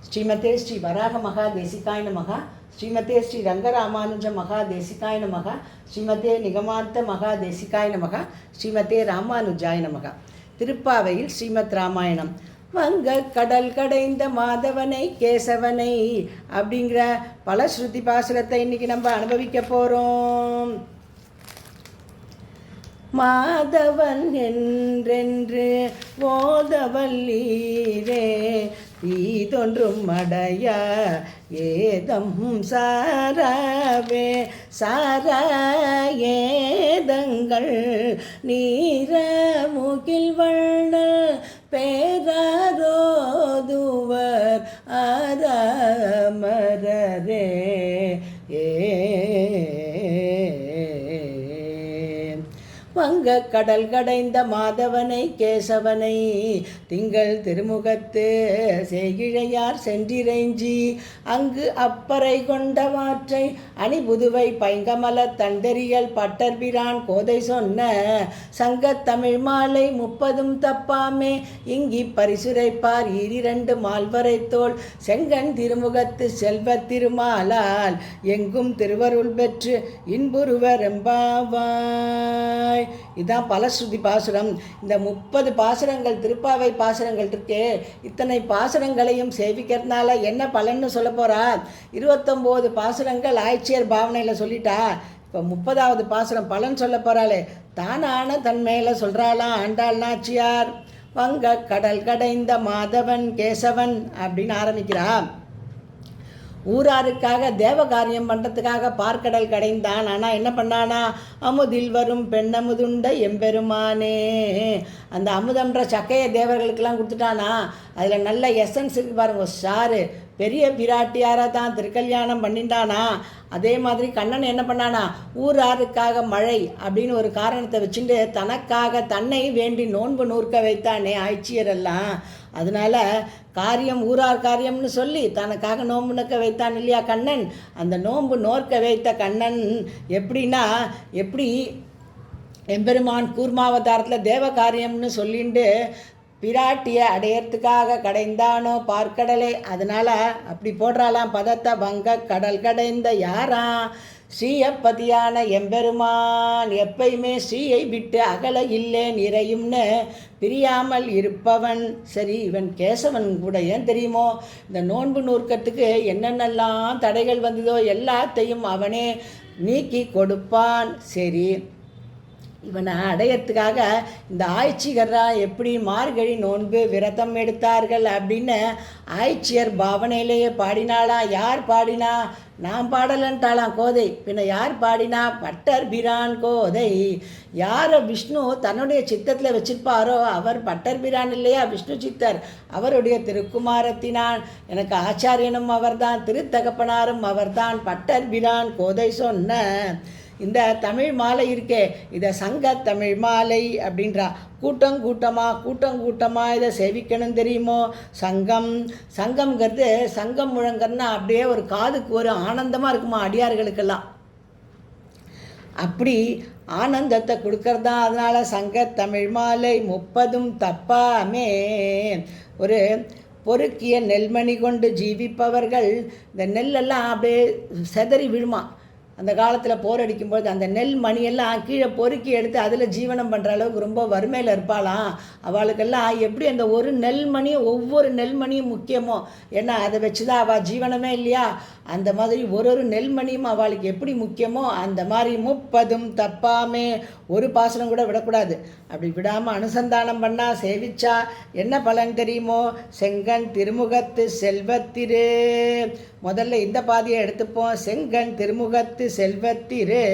ஸ்ரீமதே ஸ்ரீ வராக மகா தேசிகாய நமக. ஸ்ரீமதே ஸ்ரீ ரங்கராமானுஜ மகா தேசிகாய நமக. ஸ்ரீமதே நிகமாந்த மகா தேசிகாய நமக. ஸ்ரீமதே ராமானுஜாய நமக. திருப்பாவையில் ஸ்ரீமத் ராமாயணம். வங்க கடல் கடைந்த மாதவனை கேசவனை அப்படிங்கிற பல ஸ்ருதி பாசுரத்தை இன்னைக்கு நம்ம அனுபவிக்க போகிறோம். மாதவன் என்றென்று ஓதவல்லீரே தீதொன்றும் அடைய ஏதம் சாரவே சார ஏதங்கள் நீர முகில் வண்ண பேரோதுவர் ஆரமரரே வங்க கடல் கடைந்த மாதவனை கேசவனை திங்கள் திருமுகத்து செய்கிழையார் சென்றிரைஞ்சி அங்கு அப்பறை கொண்ட மாற்றை அணிபுதுவை பைங்கமல தண்டரியல் பட்டர்பிரான் கோதை சொன்ன சங்கத் தமிழ் மாலை 30 தப்பாமே இங்கி பரிசுரைப்பார் 2 மால்வரை தோள் செங்கண் திருமுகத்து செல்வ திருமாலால் எங்கும் திருவருள் பெற்று இன்புருவர் எம்பாவாய். இதுதான் பலஸ்ருதி பாசுரம். இந்த 30 பாசுரங்கள் திருப்பாவை பாசுரங்கள் இருக்கே, இத்தனை பாசுரங்களையும் சேவிக்கிறதுனால என்ன பலன்னு சொல்ல போறா. 29 பாசுரங்கள் ஆய்ச்சியர் பாவனையில் சொல்லிட்டா. இப்போ 30வது பாசுரம் பலன் சொல்ல போறாளே, தானான தன் மேல சொல்றாளாம் ஆண்டாள் நாச்சியார். வங்க கடல் கடைந்த மாதவன் கேசவன் அப்படின்னு ஆரம்பிக்கிறா. ஊராருக்காக தேவ காரியம் பண்ணுறதுக்காக பார்க்கடல் கடைந்தான். ஆனால் என்ன பண்ணானா, அமுதில் வரும் பெண்ணமுதுண்ட எம்பெருமானே, அந்த அமுதன்ற சக்கையை தேவர்களுக்கெல்லாம் கொடுத்துட்டானா. அதில் நல்ல எசன்ஸ் இருக்கு பாருங்க, சாரு பெரிய பிராட்டியாராக தான் திருக்கல்யாணம் பண்ணிட்டானா. அதே மாதிரி கண்ணன் என்ன பண்ணானா, ஊராருக்காக மழை அப்படின்னு ஒரு காரணத்தை வச்சுட்டு தனக்காக தன்னை வேண்டி நோன்பு நூற்க வைத்தானே ஆய்ச்சியரெல்லாம். அதனால காரியம் ஊரார் காரியம்னு சொல்லி தனக்காக நோன்பு நோக்க வைத்தான் இல்லையா கண்ணன். அந்த நோன்பு நோற்க வைத்த கண்ணன் எப்படின்னா, எப்படி எம்பெருமான் கூர்மாவதாரத்தில் தேவ காரியம்னு சொல்லிட்டு பிராட்டியை அடையறதுக்காக கடைந்தானோ பார்க்கடலை. அதனால் அப்படி போடுறாளாம் பதத்தை. வங்க கடல் கடைந்த யாரா, ஸ்ரீயப்பதியான எம்பெருமான் எப்பயுமே ஸ்ரீயை விட்டு அகல இல்லை நிறையும்னு பிரியாமல் இருப்பவன். சரி, இவன் கேசவன் கூட ஏன் தெரியுமோ, இந்த நோன்பு நூற்கத்துக்கு என்னென்னலாம் தடைகள் வந்ததோ எல்லாத்தையும் அவனே நீக்கி கொடுப்பான். சரி, இவனை அடையறதுக்காக இந்த ஆய்ச்சிகரா எப்படி மார்கழி நோன்பு விரதம் எடுத்தார்கள் அப்படின்னு ஆய்ச்சியர் பாவனையிலேயே பாடினாளா. யார் பாடினா, நான் பாடலன்ட்டாளாம் கோதை. பின்ன யார் பாடினா, பட்டர் பிரான் கோதை. யாரை விஷ்ணு தன்னுடைய சித்தத்தில் வச்சிருப்பாரோ அவர் பட்டர் பிரான் இல்லையா, விஷ்ணு சித்தர். அவருடைய திருக்குமாரத்தினான் எனக்கு ஆச்சாரியனும் அவர்தான், திருத்தகப்பனாரும் அவர்தான். பட்டர் பிரான் கோதை சொன்ன இந்த தமிழ் மாலை இருக்கே, இதை சங்க தமிழ் மாலை அப்படின்றா. கூட்டம் கூட்டமாக இதை சேவிக்கணும் தெரியுமோ. சங்கம்ங்கிறது சங்கம் முழங்கன்னா அப்படியே ஒரு காதுக்கு ஒரு ஆனந்தமாக இருக்குமா அடியார்களுக்கெல்லாம். அப்படி ஆனந்தத்தை கொடுக்கறதா. அதனால் சங்க தமிழ் மாலை 30 தப்பாமே. ஒரு பொறுக்கிய நெல்மணி கொண்டு ஜீவிப்பவர்கள் இந்த நெல்லெல்லாம் அப்படியே செதறி விழுமா. அந்த காலத்தில் போர் அடிக்கும்போது அந்த நெல் மணியெல்லாம் கீழே பொறுக்கி எடுத்து அதில் ஜீவனம் பண்ணுற அளவுக்கு ரொம்ப வறுமையில் இருப்பாளாம். அவளுக்கெல்லாம் எப்படி அந்த ஒரு நெல்மணியும் ஒவ்வொரு நெல்மணியும் முக்கியமோ, ஏன்னா அதை வச்சு தான் அவள் ஜீவனமே இல்லையா. அந்த மாதிரி ஒரு நெல்மணியும் அவளுக்கு எப்படி முக்கியமோ அந்த மாதிரி 30 தப்பாமே. ஒரு பாசனம் கூட விடக்கூடாது. அப்படி விடாமல் அனுசந்தானம் பண்ணால் சேவிச்சா என்ன பலன் தெரியுமோ. செங்கண் திருமுகத்து செல்வத்திரு. முதல்ல இந்த பாதியை எடுத்துப்போம். செங்கண் திருமுகத்து செல்வத்திரு.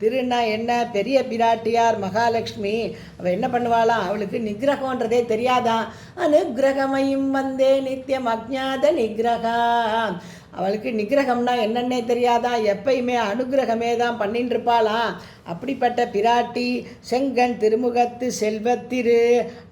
திருன்னா என்ன, பெரிய பிராட்டியார் மகாலட்சுமி. அவள் என்ன பண்ணுவாளாம், அவளுக்கு நிகிரகன்றதே தெரியாதான். அனுகிரகமையும் வந்தே நித்தியம் அஜ்ஞாத நிகிரகம். அவளுக்கு நிகிரகம்னா என்னன்னே தெரியாதான். எப்பயுமே அனுகிரகமே தான் பண்ணிட்டு இருப்பாளாம். அப்படிப்பட்ட பிராட்டி செங்கண் திருமுகத்து செல்வத்திரு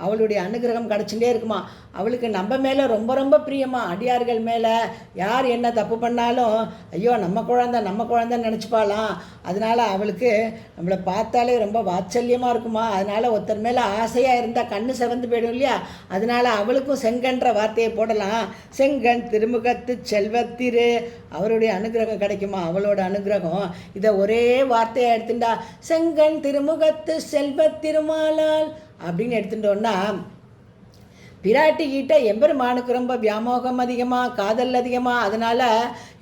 அவளுடைய அனுகிரகம் கிடச்சிட்டே இருக்குமா. அவளுக்கு நம்ம மேலே ரொம்ப ரொம்ப பிரியமா. அடியார்கள் மேலே யார் என்ன தப்பு பண்ணாலும் ஐயோ நம்ம குழந்தைன்னு நினச்சிப்பாலாம். அதனால் அவளுக்கு நம்மளை பார்த்தாலே ரொம்ப வாத்சல்யமாக இருக்குமா. அதனால் ஒருத்தர் மேலே ஆசையாக இருந்தால் கண்ணு செவந்து போயிடும் இல்லையா. அதனால் அவளுக்கும் செங்கன்ற வார்த்தையை போடலாம். செங்கண் திருமுகத்து செல்வத்திரு அவருடைய அனுகிரகம் கிடைக்குமா. அவளோட அனுகிரகம் இதை ஒரே வார்த்தையை எடுத்துட்டா செங்கண் திருமுகத்து செல்வத்திருமாலால் அப்படின்னு எடுத்துட்டோன்னா பிராட்டிக்கிட்ட எம்பெருமானுக்கு ரொம்ப வியாமோகம் அதிகமாக, காதல் அதிகமாக. அதனால்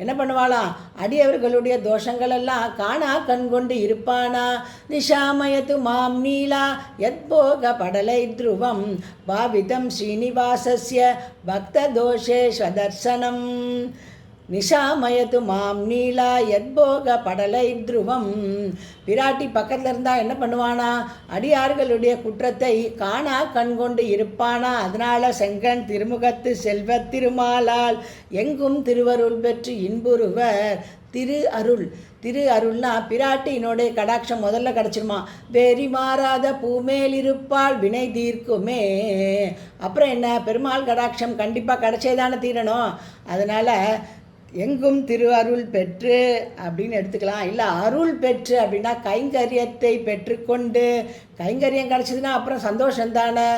என்ன பண்ணுவாளாம், அடியவர்களுடைய தோஷங்களெல்லாம் காணா கண்கொண்டு இருப்பானா. நிஷாமயத்து மாம் நீலா யத்போக படலை த்ருவம் பாவிதம் ஸ்ரீனிவாசஸ்ய பக்த தோஷேஷ்வதர்சனம். நிஷாமயத்து மாம் நீலா யத்போக படலை த்ருவம். பிராட்டி பக்கத்தில் இருந்தால் என்ன பண்ணுவானா, அடியார்களுடைய குற்றத்தை காணா கண்கொண்டு இருப்பானா. அதனால் செங்கண் திருமுகத்து செல்வத் திருமாலால் எங்கும் திருவருள் பெற்று இன்புறுவர். திரு அருள்னா பிராட்டியினுடைய கடாட்சம் முதல்ல கிடச்சிருமா. வெறி மாறாத பூமேல் இருப்பால் வினை தீர்க்குமே. அப்புறம் என்ன, பெருமாள் கடாட்சம் கண்டிப்பாக கிடச்சேதானே தீரணும். அதனால் எங்கும் திரு அருள் பெற்று அப்படின்னு எடுத்துக்கலாம். இல்லை அருள் பெற்று அப்படின்னா கைங்கரியத்தை பெற்றுக்கொண்டு, கைங்கரியம் கிடச்சிதுன்னா அப்புறம் சந்தோஷந்தானே.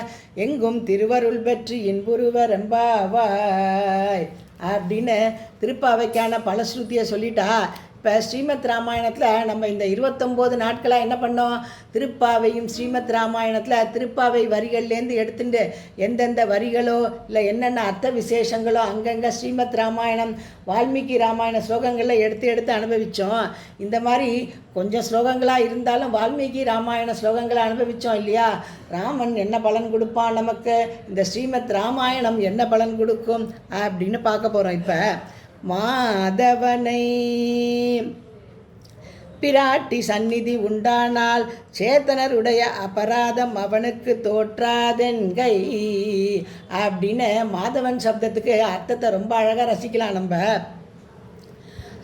எங்கும் திருவருள் பெற்று இன்புருவர் எம்பாவாய் அப்படின்னு திருப்பாவைக்கான பலஸ்ருதியை சொல்லிட்டா. இப்போ ஸ்ரீமத் ராமாயணத்தில் நம்ம இந்த 29 நாட்களாக என்ன பண்ணோம், திருப்பாவையும் ஸ்ரீமத் ராமாயணத்தில் திருப்பாவை வரிகள்லேருந்து எடுத்துட்டு எந்தெந்த வரிகளோ இல்லை என்னென்ன அர்த்த விசேஷங்களோ அங்கங்கே ஸ்ரீமத் ராமாயணம் வால்மீகி ராமாயண ஸ்லோகங்களில் எடுத்து அனுபவித்தோம். இந்த மாதிரி கொஞ்சம் ஸ்லோகங்களாக இருந்தாலும் வால்மீகி ராமாயண ஸ்லோகங்களை அனுபவித்தோம் இல்லையா. ராமன் என்ன பலன் கொடுப்பான் நமக்கு, இந்த ஸ்ரீமத் ராமாயணம் என்ன பலன் கொடுக்கும் அப்படின்னு பார்க்க போகிறோம். இப்போ மாதவனை பிராட்டி சந்நிதி உண்டானால் சேத்தனருடைய அபராதம் அவனுக்கு தோற்றாதென்கை அப்படின்னு மாதவன் சப்தத்துக்கு அர்த்தத்தை ரொம்ப அழகாக ரசிக்கலாம். நம்ம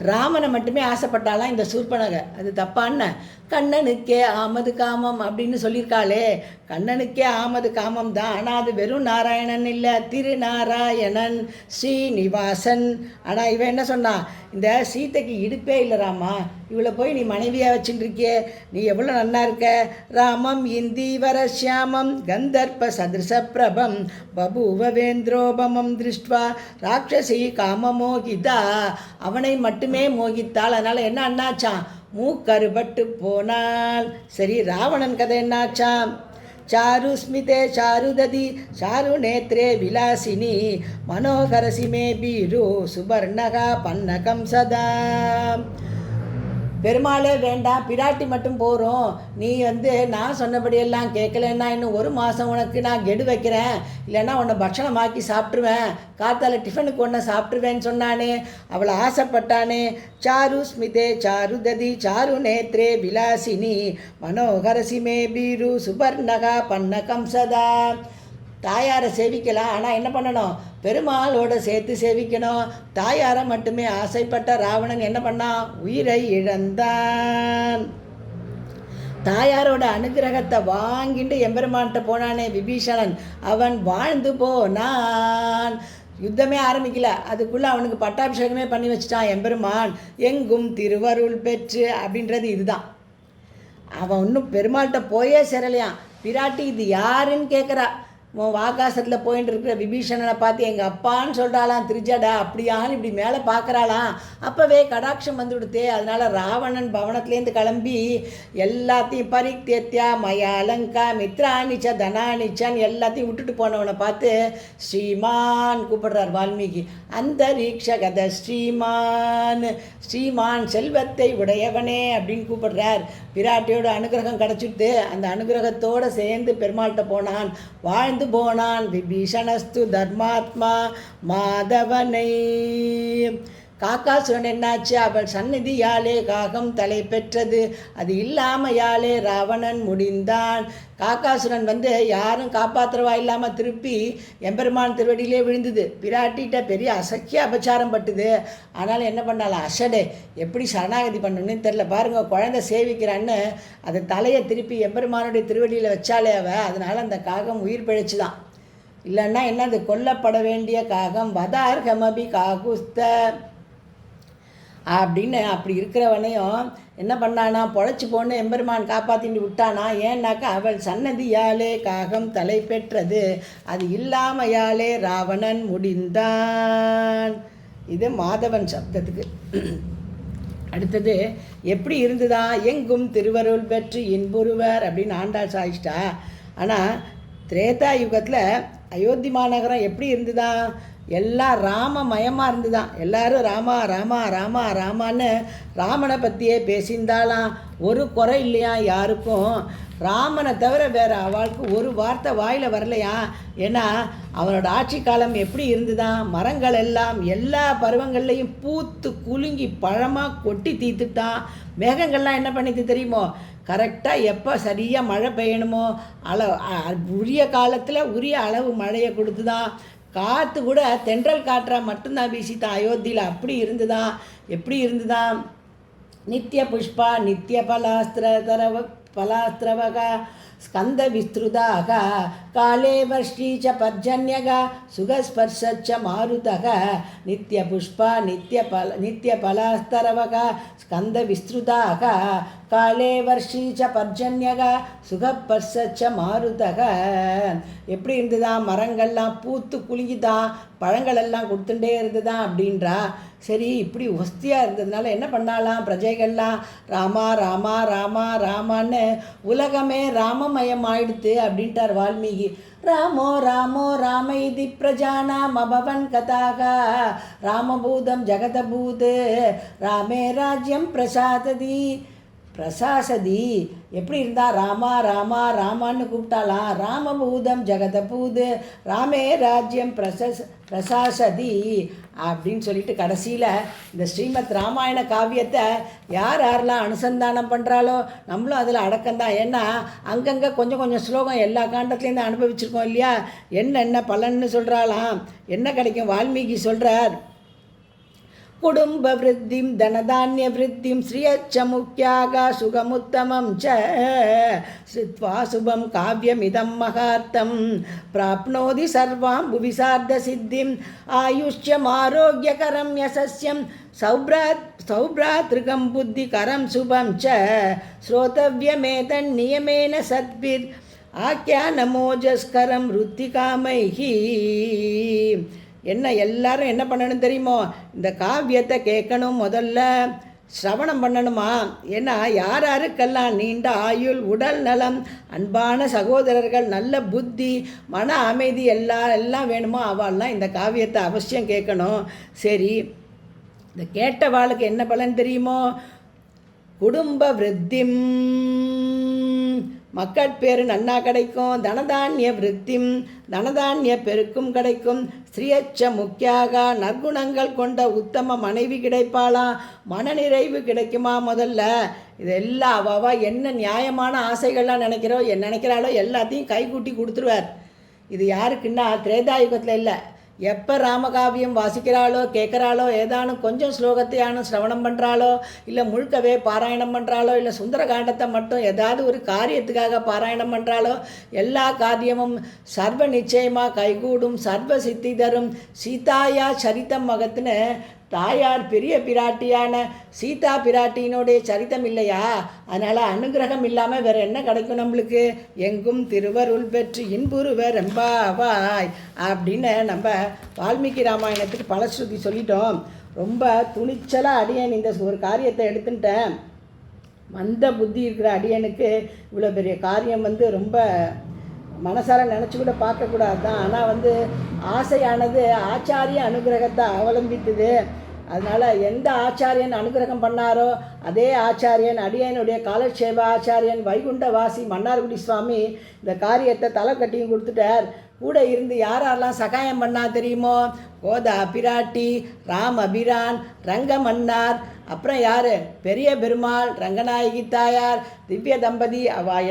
ராமனை மட்டுமே ஆசைப்பட்டாலாம் இந்த சூர்பனகை, அது தப்பான. கண்ணனுக்கே ஆமது காமம் அப்படின்னு சொல்லியிருக்காளே, கண்ணனுக்கே ஆமது காமம் தான். ஆனால் அது வெறும் நாராயணன் இல்லை, திருநாராயணன் ஸ்ரீனிவாசன். ஆனால் இவன் என்ன சொன்னா, இந்த சீதைக்கு இடுப்பே இல்லை ராமா, இவளை போய் நீ மனைவியாக வச்சுருக்கியே, நீ எவ்வளோ நல்லா இருக்க. ராமம் இந்தீவர சியாமம் கந்தர்ப்ப சதிருஷ பிரபம் பபுவேந்திரோபமம் திருஷ்டுவா ராட்சசி காமமோகிதா. அவனை மட்டுமே மோகித்தாள். அதனால் என்ன அண்ணாச்சான், மூக்கருபட்டு போனால். சரி, ராவணன் கதை என்னாச்சாம். சாரு ஸ்மிதே சாருததி சாரு நேத்ரே விலாசினி மனோகரசிமே பீரு சுபர்ணகா பன்னகம் சதா. பெருமாளே வேண்டாம், பிராட்டி மட்டும் போகிறோம். நீ நான் சொன்னபடியெல்லாம் கேட்கலன்னா இன்னும் 1 மாதம் உனக்கு நான் கெடு வைக்கிறேன், இல்லைன்னா உன்னை பட்சணமாக்கி சாப்பிட்ருவேன், காத்தால டிஃபனுக்கு ஒன்றை சாப்பிட்ருவேன்னு சொன்னானே, அவளை ஆசைப்பட்டானே. சாரு ஸ்மிதே சாருததி சாரு நேத்ரே விலாசினி மனோகரசிமே பீரு சுபர்ணகா பன்னகம் சதா. தாயாரை சேவிக்கலாம், ஆனால் என்ன பண்ணணும், பெருமாளோட சேர்த்து சேவிக்கணும். தாயாரை மட்டுமே ஆசைப்பட்ட ராவணன் என்ன பண்ணான், உயிரை இழந்தான். தாயாரோட அனுகிரகத்தை வாங்கிட்டு எம்பெருமான்கிட்ட போனானே விபீஷணன், அவன் வாழ்ந்து போனான். யுத்தமே ஆரம்பிக்கல, அதுக்குள்ளே அவனுக்கு பட்டாபிஷேகமே பண்ணி வச்சுட்டான் எம்பெருமான். எங்கும் திருவருள் பெற்று அப்படின்றது இதுதான். அவன் இன்னும் பெருமாள்கிட்ட போயே சேரலையான். பிராட்டி இது யாருன்னு கேட்குறா. ஆகாசத்தில் போயிட்டு இருக்கிற விபீஷணனை பார்த்து எங்கள் அப்பான்னு சொல்கிறாளாம் திருஜடா, அப்படியான்னு இப்படி மேலே பார்க்குறாளாம். அப்போவே கடாட்சம் வந்து விடுத்தே. அதனால் ராவணன் பவனத்துலேருந்து கிளம்பி எல்லாத்தையும் பரித்தேத்தியா மயாலங்கா மித்ராணிச்ச தனானிச்சன் எல்லாத்தையும் விட்டுட்டு போனவனை பார்த்து ஸ்ரீமான் கூப்பிடுறார் வால்மீகி. அந்தரீக்ஷகத ஸ்ரீமான் செல்வத்தை உடையவனே அப்படின்னு கூப்பிடுறார். பிராட்டியோட அனுகிரகம் கிடச்சிட்டு அந்த அனுகிரகத்தோடு சேர்ந்து பெருமாள்கிட்ட போனான், வாழ்ந்து போனான். விபீஷணஸ்து தர்மாத்மா மாதவனை காக்காசுரன் என்னாச்சு, அவள் சந்நிதியாலே காகம் தலை பெற்றது, அது இல்லாமையாலே ராவணன் முடிந்தான். காக்காசுரன் யாரும் காப்பாற்றுறவா இல்லாமல் திருப்பி எம்பெருமான் திருவடியிலே விழுந்தது. பிராட்டிகிட்ட பெரிய அசக்கிய அபச்சாரம் பட்டுது. ஆனாலும் என்ன பண்ணாலும் அசடே எப்படி சரணாகதி பண்ணணும்னு தெரில. பாருங்கள், குழந்தை சேவிக்கிறான்னு அதை தலையை திருப்பி எம்பெருமானுடைய திருவடியில் வச்சாலே அதனால் அந்த காகம் உயிர் பிழைச்சுதான். இல்லைன்னா என்ன, அது கொல்லப்பட வேண்டிய காகம். வதார்கமபி காகுஸ்த அப்படின்னு அப்படி இருக்கிறவனையும் என்ன பண்ணானா, பொழைச்சி போன்னு எம்பெருமான் காப்பாற்றிட்டு விட்டானா. ஏன்னாக்கா அவள் சன்னதியாலே காகம் தலை பெற்றது, அது இல்லாமையாலே ராவணன் முடிந்தான். இது மாதவன் சப்தத்துக்கு. அடுத்தது எப்படி இருந்துதா, எங்கும் திருவருள் பெற்று இன்புறுவர் அப்படின்னு ஆண்டாள் சாதிச்சிட்டா. ஆனால் திரேதா யுகத்தில் அயோத்தி மாநகரம் எப்படி இருந்துதான், எல்லாம் ராமமயமாக இருந்துதான். எல்லாரும் ராமா ராமா ராமா ராமான்னு ராமனை பற்றியே பேசியிருந்தாலாம். ஒரு குறை இல்லையா யாருக்கும். ராமனை தவிர வேறு அவளுக்கு ஒரு வார்த்தை வாயில் வரலையா. ஏன்னா அவனோட ஆட்சி காலம் எப்படி இருந்துதான், மரங்கள் எல்லாம் எல்லா பருவங்கள்லையும் பூத்து குலுங்கி பழமாக கொட்டி தீர்த்துட்டான். மேகங்கள்லாம் என்ன பண்ணிட்டு தெரியுமோ, கரெக்டாக எப்போ சரியாக மழை பெய்யணுமோ உரிய காலத்தில் உரிய அளவு மழையை கொடுத்து தான். காற்று கூட தென்றல் காற்றா மட்டும்தான் வீசித்தான் அயோத்தியில். அப்படி இருந்துதான். எப்படி இருந்துதான், நித்திய புஷ்பா நித்திய பலாஸ்திரவக ஸ்கந்த விஸ்ருதாக காலே வர்ஷீச்ச பர்ஜன்யக சுகஸ்பர்ஷச்ச மாருதக நித்திய புஷ்பா நித்திய பலாஸ்தரவக ஸ்கந்த விஸ்ருதாக காலே வர்ஷீச்ச பர்ஜன்யக சுகப்பர்ஷச்ச மாருதக. எப்படி இருந்துதான், மரங்கள்லாம் பூத்து குலுங்கிதான், பழங்களெல்லாம் கொடுத்துட்டே இருந்துதான் அப்படின்றா. சரி, இப்படி ஒஸ்தியாக இருந்ததுனால என்ன பண்ணாலாம் பிரஜைகள்லாம், ராமா ராமா ராமா ராமான்னு உலகமே ராமமயம் ஆயிடுத்து அப்படின்ட்டார் வால்மீகி. ராமோ ராமோ ராம இதி பிரஜானாம் அபவன் கதாக ராமபூதம் ஜெகதபூத் ராமே ராஜ்யம் பிரசாசதி. எப்படி இருந்தா, ராமா ராமா ராமான்னு கூப்பிட்டாலாம். ராமபூதம் ஜெகதபூத் ராமே ராஜ்யம் பிரசாசதி அப்படின்னு சொல்லிட்டு கடைசியில் இந்த ஸ்ரீமத் ராமாயண காவியத்தை யாரெல்லாம் அனுசந்தானம் பண்ணுறாலோ நம்மளும் அதில் அடக்கம்தான். ஏன்னா அங்கங்கே கொஞ்சம் கொஞ்சம் ஸ்லோகம் எல்லா காண்டத்துலேருந்து அனுபவிச்சிருக்கோம் இல்லையா. என்ன பலன்னு சொல்கிறாலாம், என்ன கிடைக்கும். வால்மீகி சொல்கிறார், குடும்ப விருத்திம் தனதானிய விருத்திம் ஸ்ரீயச்ச முக்கியாக சுகமுத்தமம் ஸ்ருத்வா சுபம் காவியமிதம் மகார்த்தம் பிராப்னோதி சர்வாம் புவிசார்த்த சித்திம் ஆயுஷ்யம் ஆரோக்கியகரம் யசஸ்யம் சௌப்ராத்ருகம் புத்திகரம் சுபம் ஸ்ரோதவ்யமேதன் நியமேன சத்பிர் ஆக்யானமோஜஸ்கரம் ருத்திகாமைஹி. எல்லாரும் என்ன பண்ணணும் தெரியுமோ, இந்த காவியத்தை கேட்கணும், முதல்ல சிரவணம் பண்ணணுமா. ஏன்னா யாருக்கெல்லாம் நீண்ட ஆயுள், உடல் நலம், அன்பான சகோதரர்கள், நல்ல புத்தி, மன அமைதி எல்லாம் வேணுமோ அவள்லாம் இந்த காவியத்தை அவசியம் கேட்கணும். சரி, இந்த கேட்டவாளுக்கு என்ன பலன் தெரியுமோ, குடும்ப விருத்திம் மக்கட்பேறு நன்னா கிடைக்கும், தனதானிய விருத்திம் தனதானிய பெருக்கும் கிடைக்கும், ஸ்ரீயச்ச முக்கியாக நற்குணங்கள் கொண்ட உத்தம மனைவி கிடைப்பாளாம், மனநிறைவு கிடைக்குமா. முதல்ல இதெல்லாம் அவள் என்ன நியாயமான ஆசைகள்லாம் நினைக்கிறாளோ எல்லாத்தையும் கைகூட்டி கொடுத்துருவார். இது யாருக்குன்னா திரேதாயுகத்தில் இல்லை, எப்போ ராமகாவியம் வாசிக்கிறாளோ கேட்குறாளோ, ஏதானும் கொஞ்சம் ஸ்லோகத்தையானும் சிரவணம் பண்ணுறாளோ, இல்லை முழுக்கவே பாராயணம் பண்ணுறாளோ, இல்லை சுந்தரகாண்டத்தை மட்டும் ஏதாவது ஒரு காரியத்துக்காக பாராயணம் பண்ணுறாளோ, எல்லா காரியமும் சர்வ நிச்சயமாக கைகூடும், சர்வ சித்தி தரும். சீதாயா சரித்தம் மகத்துன்னு தாயார் பெரிய பிராட்டியான சீதா பிராட்டியினுடைய சரித்தம் இல்லையா, அதனால் அனுகிரகம் இல்லாமல் வேறு என்ன கிடைக்கும் நம்மளுக்கு. எங்கும் திருவருள் பெற்று இன்புறுவர் எம்பாவாய் அப்படின்னு நம்ம வால்மீகி ராமாயணத்துக்கு பலஸ்ருதி சொல்லிட்டோம். ரொம்ப துணிச்சலாக அடியேன் இந்த ஒரு காரியத்தை எடுத்துட்டேன். மந்த புத்தி இருக்கிற அடியனுக்கு இவ்வளோ பெரிய காரியம் ரொம்ப மனசார நினச்சி கூட பார்க்கக்கூடாது தான். ஆனால் ஆசையானது ஆச்சாரிய அனுகிரகத்தை அவலம்பித்தது. அதனால் எந்த ஆச்சாரியன் அனுகிரகம் பண்ணாரோ அதே ஆச்சாரியன் அடியனுடைய காலட்சேப ஆச்சாரியன் வைகுண்டவாசி மன்னார்குடி சுவாமி இந்த காரியத்தை தலை கட்டியும் கொடுத்துட்டார். கூட இருந்து யாரெல்லாம் சகாயம் பண்ணா தெரியுமோ? கோதா பிராட்டி, ராம அபிரான், ரங்க மன்னார், அப்புறம் யார், பெரிய பெருமாள், ரங்கநாயகி தாயார், திவ்ய தம்பதி,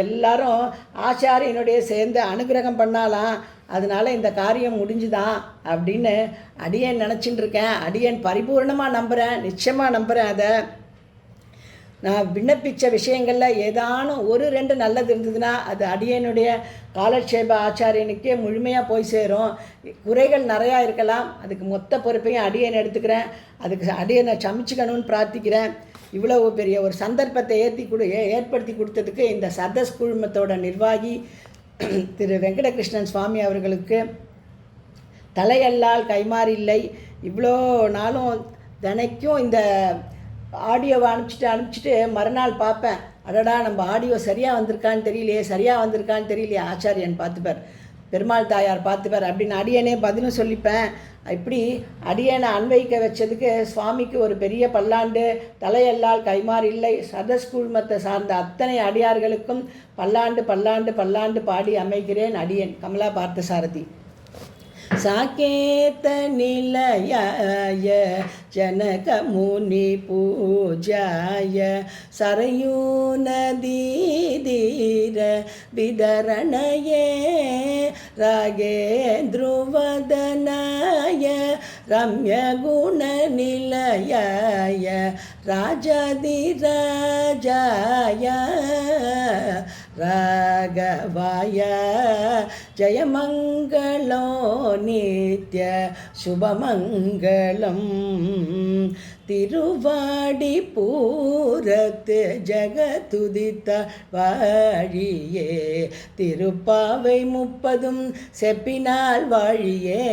எல்லாரும் ஆச்சாரியனுடைய சேர்ந்து அனுகிரகம் பண்ணாலாம். அதனால் இந்த காரியம் முடிஞ்சுதான் அப்படின்னு அடியேன் நினச்சிட்டு இருக்கேன். அடியேன் பரிபூர்ணமாக நம்புகிறேன், நிச்சயமாக நம்புகிறேன். அதை நான் விண்ணப்பித்த விஷயங்களில் ஏதானும் 1-2 நல்லது இருந்ததுன்னா அது அடியனுடைய காலட்சேப ஆச்சாரியனுக்கே முழுமையாக போய் சேரும். குறைகள் நிறையா இருக்கலாம், அதுக்கு மொத்த பொறுப்பையும் அடியன் எடுத்துக்கிறேன். அதுக்கு அடியனை சமைச்சிக்கணும்னு பிரார்த்திக்கிறேன். இவ்வளவு பெரிய ஒரு சந்தர்ப்பத்தை ஏற்படுத்தி கொடுத்ததுக்கு இந்த சதஸ் குழுமத்தோட நிர்வாகி திரு வெங்கடகிருஷ்ணன் சுவாமி அவர்களுக்கு தலையல்லால் கைமாறில்லை. இவ்வளோ நாளும் தினைக்கும் இந்த ஆடியோவை அனுப்பிச்சிட்டு மறுநாள் பார்ப்பேன், அடடா நம்ம ஆடியோ சரியாக வந்திருக்கான்னு தெரியலையே, ஆச்சாரியன் பார்த்துப்பார், பெருமாள் தாயார் பார்த்துப்பார் அப்படின்னு அடியனே பதிலும் சொல்லிப்பேன். இப்படி அடியனை அன்வைக்க வச்சதுக்கு சுவாமிக்கு ஒரு பெரிய பல்லாண்டு. தலையல்லால் கைமாறில்லை. சதஸ் குழுமத்தை சார்ந்த அத்தனை அடியார்களுக்கும் பல்லாண்டு பல்லாண்டு பல்லாண்டு பாடி அமைக்கிறேன். அடியன் கமலா பார்த்தசாரதி. साकेत निलयाय जनक मुनि पूजाय सरयू नदी धीर विदरणये रागेन्द्रुवदनाय रम्य गुण निलयाय राजाधिराजाय राघवाय जयमंगलो नित्य शुभमंगलम திருவாடி பூரத்து ஜகதுதித்த வாழியே திருப்பாவை 30 செப்பினால் வாழியே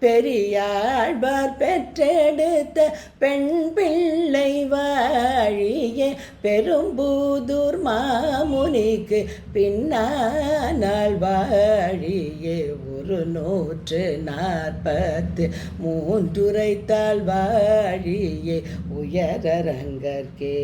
பெரியாழ்வார் பெற்றெடுத்த பெண் பிள்ளை வாழியே பெரும்பூதூர் மாமுனிக்கு பின்னால் வாழியே 143 உரைத்தால் வாழியே உயரரங்கற்கே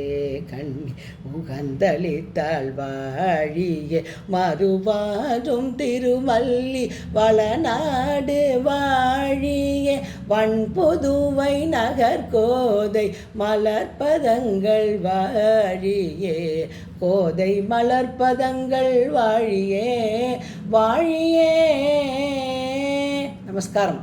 கண்ணி உகந்தளித்தாள் வாழியே மறுவாரும் திருமல்லி வளநாடு வாழியே வன்புதுவை நகர்கோதை மலர்பதங்கள் வாழியே கோதை மலர்பதங்கள் வாழியே வாழியே. நமஸ்காரம்.